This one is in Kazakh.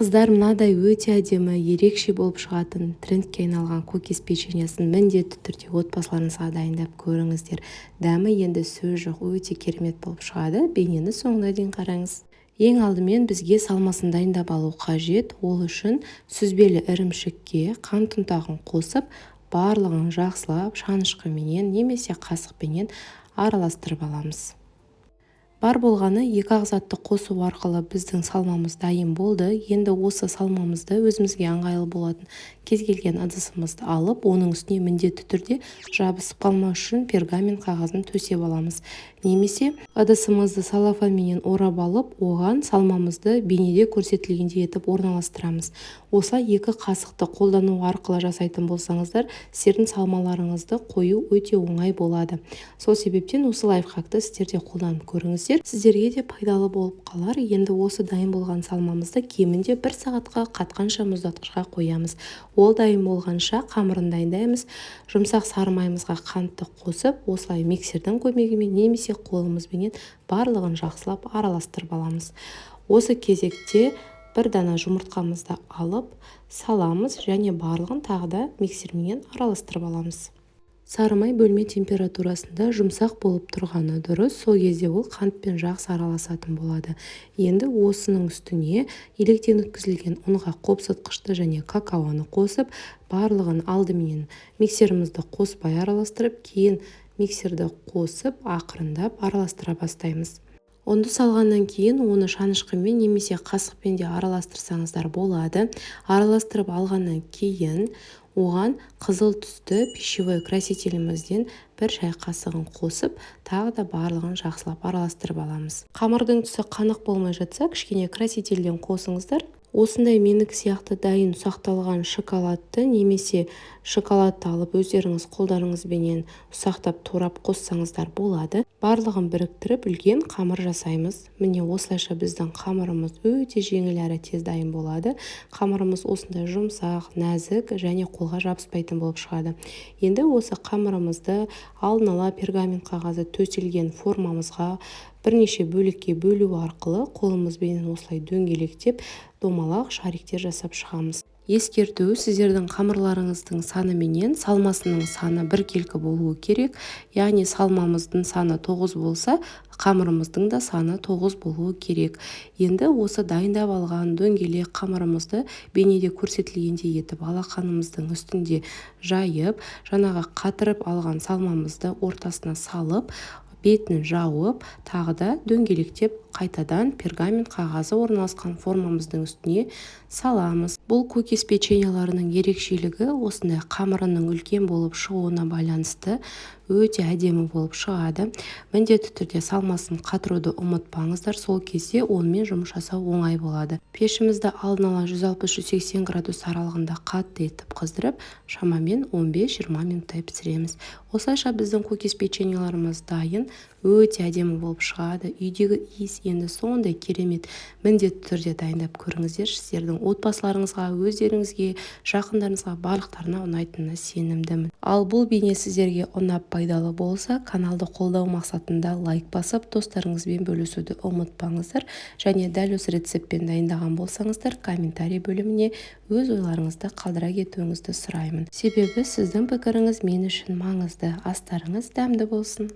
Қыздар, мынадай өте әдемі, ерекше болып шығатын трендке айналған кукис печеньесін міндетті түрде отбасыларыңызға дайындап көріңіздер. Дәмі енді сөз жоқ, өте керемет болып шығады. Бейнені соңына дейін қараңыз. Ең алдымен бізге салмасын дайындап алу қажет. Ол үшін сүзбелі ірімшікке қант ұнтағын қосып, барлығын жақсылап шанышқыменен немесе қасықпенен араластырып аламыз. Бар болғаны 2 ағзатты қосу арқылы біздің салмамыз дайын болды. Енді осы салмамызды өзімізге ыңғайлы болатын кез келген ыдысымызды алып, оның үстіне міндетті түрде жабысып қалмау үшін пергамент қағазын төсеп аламыз. Немесе ыдысымызды салафанмен орап алып, оған салмамызды бейнеде көрсетілгендей етіп орналастырамыз. Осылай 2 қасықты қолдану арқылы жасайтын болсаңыздар, сіздердің салмаларыңызды қою өте оңай болады. Сол себептен осы лайфхакты сіздер де қолданып көріңіздер. Сіздерге де пайдалы болып қалар. Енді осы дайын болған салмамызды кемінде 1 сағатқа қатқанша мұздатқышқа қоямыз. Ол дайын болғанша қамырын дайындаймыз. Жұмсақ сары майымызға қантты қосып, осылай миксердің көмегімен немесе қолымызбен барлығын жақсылап араластырып аламыз. Осы кезекте 1 дана жұмыртқамызды алып саламыз және барлығын тағы да миксермен араластырып аламыз. Сары май бөлме температурасында жұмсақ болып тұрғаны дұрыс. Сол кезде ол қантпен жақсы араласатын болады. Енді осының үстіне електен өткізілген ұнға қопсытқышты және какаоны қосып, барлығын алдымен миксерімізді қоспай араластырып, кейін миксерді қосып, ақырындап араластыра бастаймыз. Ұнды салғаннан кейін оны шанышқымен немесе қасықпен де араластырсаңыздар болады. Араластырып алғаннан кейін оған қызыл түсті пищевой красителімізден 1 шай қасығын қосып, тағы да барлығын жақсылап араластырып аламыз. Қамырдың түсі қанық болмай жатса, кішкене красительден қосыңыздар. Осындай менікі сияқты дайын ұсақталған шоколадты немесе шоколадты алып өздеріңіз қолдарыңызбен ұсақтап турап қоссаңыздар болады. Барлығын біріктіріп үлкен қамыр жасаймыз. Міне осылайша біздің қамырымыз өте жеңіл әрі тез дайын болады. Қамырымыз осындай жұмсақ, нәзік және қолға жабыспайтын болып шығады. Енді осы қамырымызды алдын ала пергамент қағазы төселген формамызға бірнеше бөлікке бөлу арқылы қолымызбен осылай дөңгелектеп домалақ шариктер жасап шығамыз. Ескерту: сіздердің қамырларыңыздың саны менен салмасының саны біркелкі болуы керек. Яғни салмамыздың саны 9 болса, қамырымыздың да саны 9 болуы керек. Енді осы дайындап алған дөңгелек қамырымызды бейнеде көрсетілгендей етіп алақанымыздың үстінде жайып, жаңағы қатырып алған салмамызды ортасына салып, бетін жауып, тағы да дөңгелектеп қайтадан пергамент қағазы орналасқан формамыздың үстіне саламыз. Бұл кукис печеньеларының ерекшелігі осындай қамырының үлкен болып шығуына байланысты өте әдемі болып шығады. Міндетті түрде салмасын қатыруды ұмытпаңыздар, сол кезде онымен жұмыс жасау оңай болады. Пешімізді алдын ала 160-180 градус аралығында қатты етіп қыздырып, шамамен 15-20 минуттай пісіреміз. Осылайша біздің кукис печеньеларымыз дайын, өте әдемі болып шығады. Үйдегі иіс енді сондай керемет. Міндетті түрде дайындап көріңіздер. Сіздердің отбасыларыңызға, өздеріңізге, жақындарыңызға барлықтарына ұнайтынына сенімдімін. Ал бұл бейне сіздерге ұнап пайдалы болса, каналды қолдау мақсатында лайк басып, достарыңызбен бөлісуді ұмытпаңыздар. Және дәл осы рецептпен дайындаған болсаңыздар, комментарий бөліміне өз ойларыңызды қалдыра кетуіңізді сұраймын. Себебі сіздің пікіріңіз мен үшін маңызды. Астарыңыз дәмді болсын.